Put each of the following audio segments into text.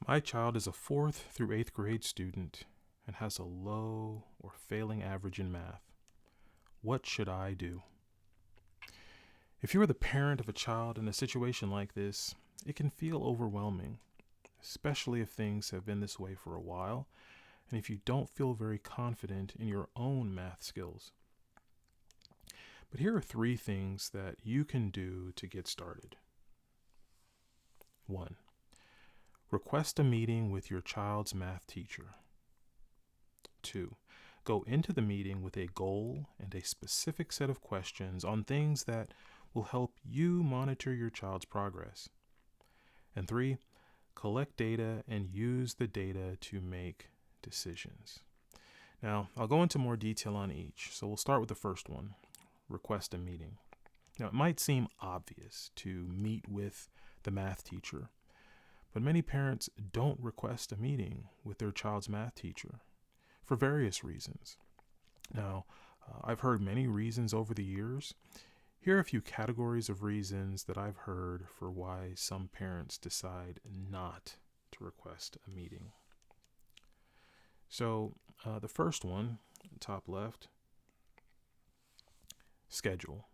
My child is a 4th through 8th grade student and has a low or failing average in math. What should I do? If you are the parent of a child in a situation like this, it can feel overwhelming, especially if things have been this way for a while and if you don't feel very confident in your own math skills. But here are 3 things that you can do to get started. 1. Request a meeting with your child's math teacher. 2. Go into the meeting with a goal and a specific set of questions on things that will help you monitor your child's progress. And 3. Collect data and use the data to make decisions. Now, I'll go into more detail on each, so we'll start with the first one, request a meeting. Now, it might seem obvious to meet with the math teacher, but many parents don't request a meeting with their child's math teacher for various reasons. Now, I've heard many reasons over the years. Here are a few categories of reasons that I've heard for why some parents decide not to request a meeting. So, the first one, top left, schedule,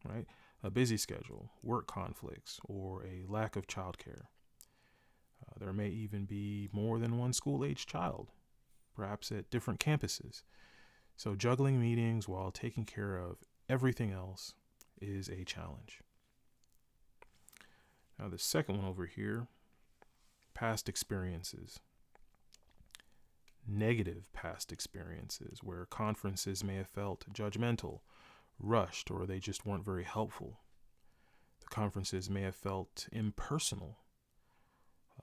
right? A busy schedule, work conflicts, or a lack of childcare. There may even be more than one school-age child, perhaps at different campuses. So juggling meetings while taking care of everything else is a challenge. Now the second one over here, past experiences. Negative past experiences where conferences may have felt judgmental, rushed, or they just weren't very helpful. The conferences may have felt impersonal.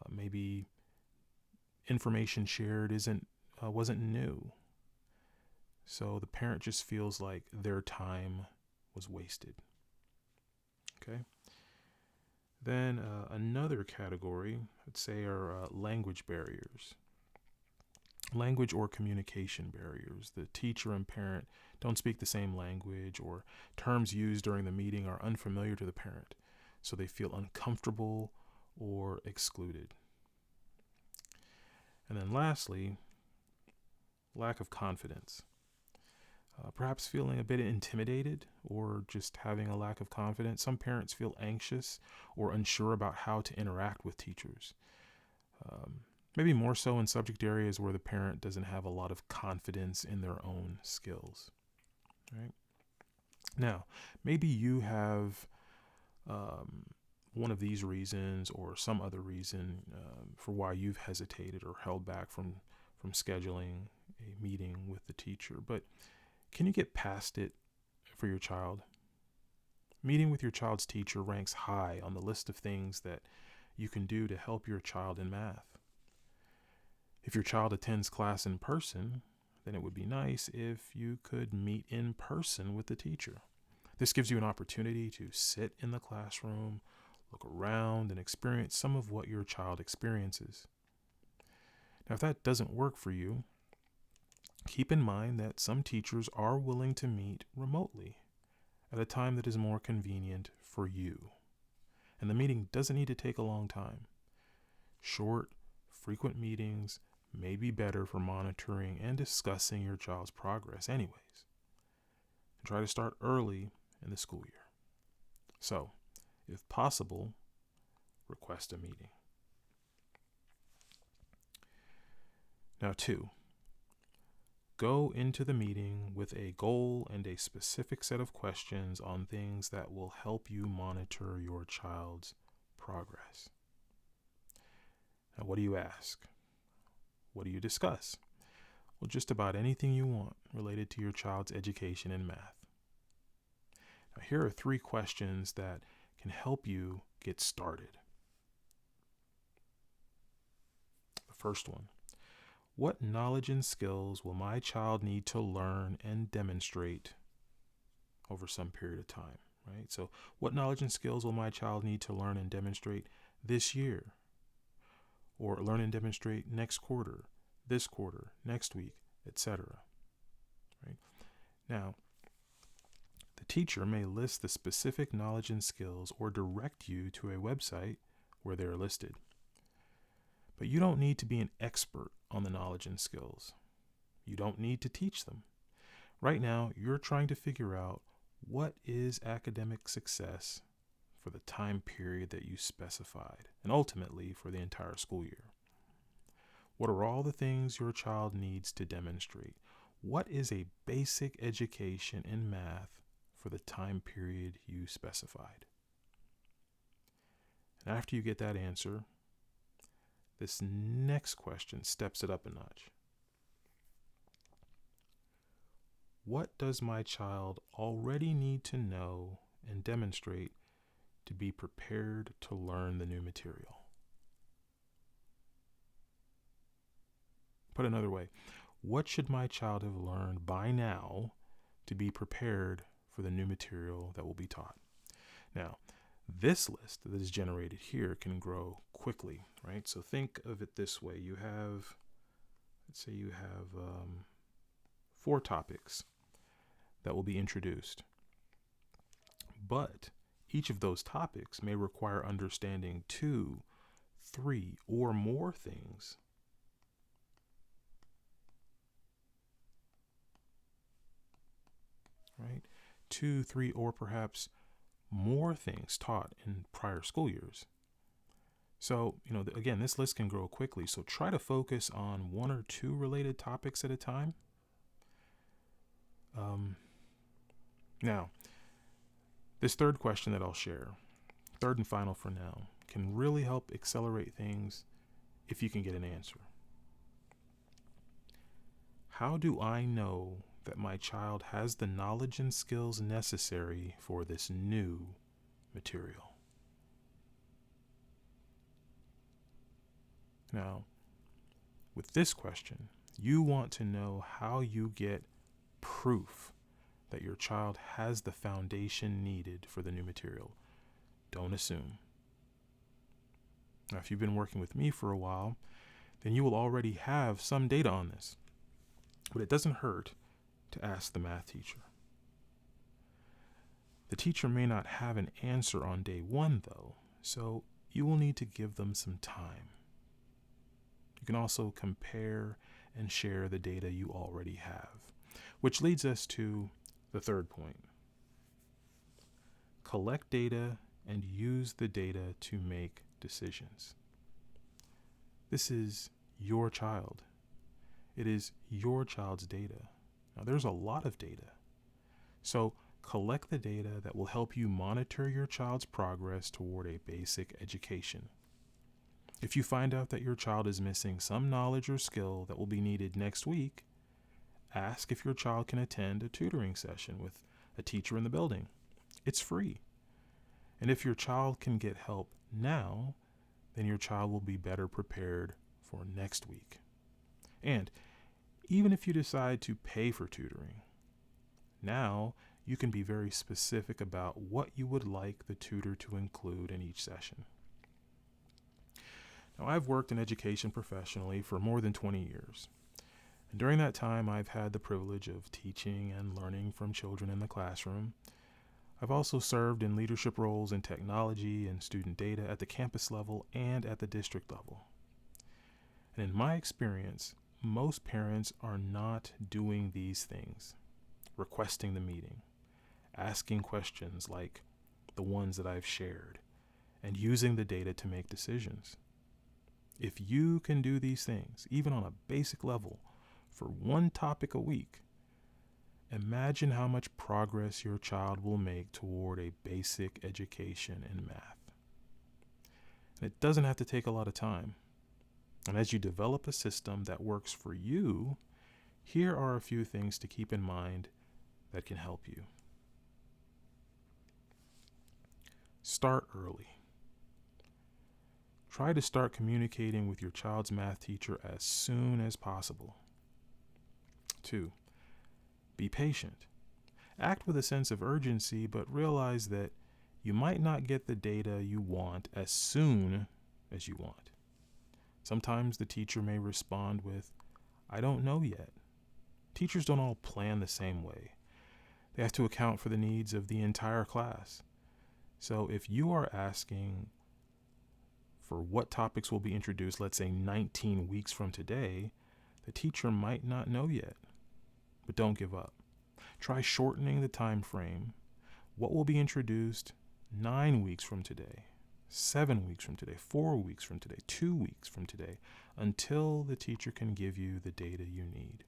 Maybe information shared wasn't new. So the parent just feels like their time was wasted. Okay. Then another category, I'd say, are language barriers. Language or communication barriers. The teacher and parent don't speak the same language, or terms used during the meeting are unfamiliar to the parent, so they feel uncomfortable or excluded. And then lastly, lack of confidence. Perhaps feeling a bit intimidated or just having a lack of confidence. Some parents feel anxious or unsure about how to interact with teachers. Maybe more so in subject areas where the parent doesn't have a lot of confidence in their own skills. Right? Now, maybe you have one of these reasons or some other reason for why you've hesitated or held back from scheduling a meeting with the teacher. But can you get past it for your child? Meeting with your child's teacher ranks high on the list of things that you can do to help your child in math. If your child attends class in person, then it would be nice if you could meet in person with the teacher. This gives you an opportunity to sit in the classroom, look around, and experience some of what your child experiences. Now, if that doesn't work for you, keep in mind that some teachers are willing to meet remotely at a time that is more convenient for you. And the meeting doesn't need to take a long time. Short, frequent meetings may be better for monitoring and discussing your child's progress anyways. And try to start early in the school year. So, if possible, request a meeting. Now 2, go into the meeting with a goal and a specific set of questions on things that will help you monitor your child's progress. Now, what do you ask? What do you discuss? Well, just about anything you want related to your child's education in math. Now, here are 3 questions that can help you get started. The first one, what knowledge and skills will my child need to learn and demonstrate over some period of time, right? So what knowledge and skills will my child need to learn and demonstrate this year? Or learn and demonstrate next quarter, this quarter, next week, etc. Right? Now, the teacher may list the specific knowledge and skills or direct you to a website where they are listed. But you don't need to be an expert on the knowledge and skills. You don't need to teach them. Right now, you're trying to figure out what is academic success for the time period that you specified, and ultimately for the entire school year. What are all the things your child needs to demonstrate? What is a basic education in math for the time period you specified? And after you get that answer, this next question steps it up a notch. What does my child already need to know and demonstrate to be prepared to learn the new material? Put another way, what should my child have learned by now to be prepared for the new material that will be taught? Now, this list that is generated here can grow quickly, right? So think of it this way. Let's say you have 4 topics that will be introduced. But each of those topics may require understanding 2, 3, or more things. Right? 2, 3, or perhaps more things taught in prior school years. So, again, this list can grow quickly. So try to focus on 1 or 2 related topics at a time. Now, this third question that I'll share, third and final for now, can really help accelerate things if you can get an answer. How do I know that my child has the knowledge and skills necessary for this new material? Now, with this question, you want to know how you get proof that your child has the foundation needed for the new material. Don't assume. Now, if you've been working with me for a while, then you will already have some data on this. But it doesn't hurt to ask the math teacher. The teacher may not have an answer on day 1, though, so you will need to give them some time. You can also compare and share the data you already have, which leads us to the third point. Collect data and use the data to make decisions. This is your child. It is your child's data. Now, there's a lot of data. So collect the data that will help you monitor your child's progress toward a basic education. If you find out that your child is missing some knowledge or skill that will be needed next week, ask if your child can attend a tutoring session with a teacher in the building. It's free. And if your child can get help now, then your child will be better prepared for next week. And even if you decide to pay for tutoring, now you can be very specific about what you would like the tutor to include in each session. Now, I've worked in education professionally for more than 20 years. And during that time, I've had the privilege of teaching and learning from children in the classroom. I've also served in leadership roles in technology and student data at the campus level and at the district level. And in my experience, most parents are not doing these things: requesting the meeting, asking questions like the ones that I've shared, and using the data to make decisions. If you can do these things, even on a basic level, for 1 topic a week, imagine how much progress your child will make toward a basic education in math. And it doesn't have to take a lot of time. And as you develop a system that works for you, here are a few things to keep in mind that can help you. Start early. Try to start communicating with your child's math teacher as soon as possible. 2, be patient. Act with a sense of urgency, but realize that you might not get the data you want as soon as you want. Sometimes the teacher may respond with, "I don't know yet." Teachers don't all plan the same way. They have to account for the needs of the entire class. So if you are asking for what topics will be introduced, let's say 19 weeks from today, the teacher might not know yet. But don't give up. Try shortening the time frame. What will be introduced 9 weeks from today, 7 weeks from today, 4 weeks from today, 2 weeks from today, until the teacher can give you the data you need.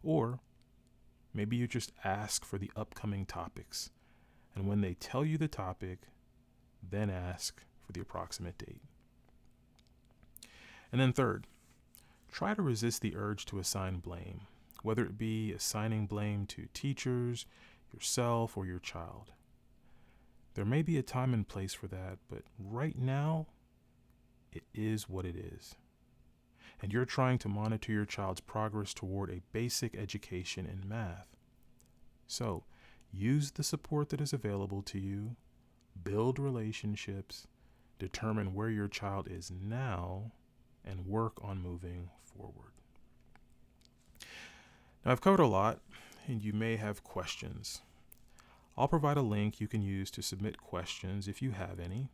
Or maybe you just ask for the upcoming topics, and when they tell you the topic, then ask for the approximate date. And then third, try to resist the urge to assign blame, whether it be assigning blame to teachers, yourself, or your child. There may be a time and place for that, but right now, it is what it is. And you're trying to monitor your child's progress toward a basic education in math. So, use the support that is available to you, build relationships, determine where your child is now, and work on moving forward. Now, I've covered a lot, and you may have questions. I'll provide a link you can use to submit questions if you have any.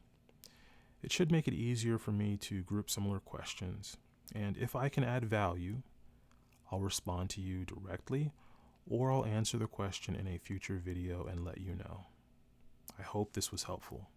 It should make it easier for me to group similar questions, and if I can add value, I'll respond to you directly, or I'll answer the question in a future video and let you know. I hope this was helpful.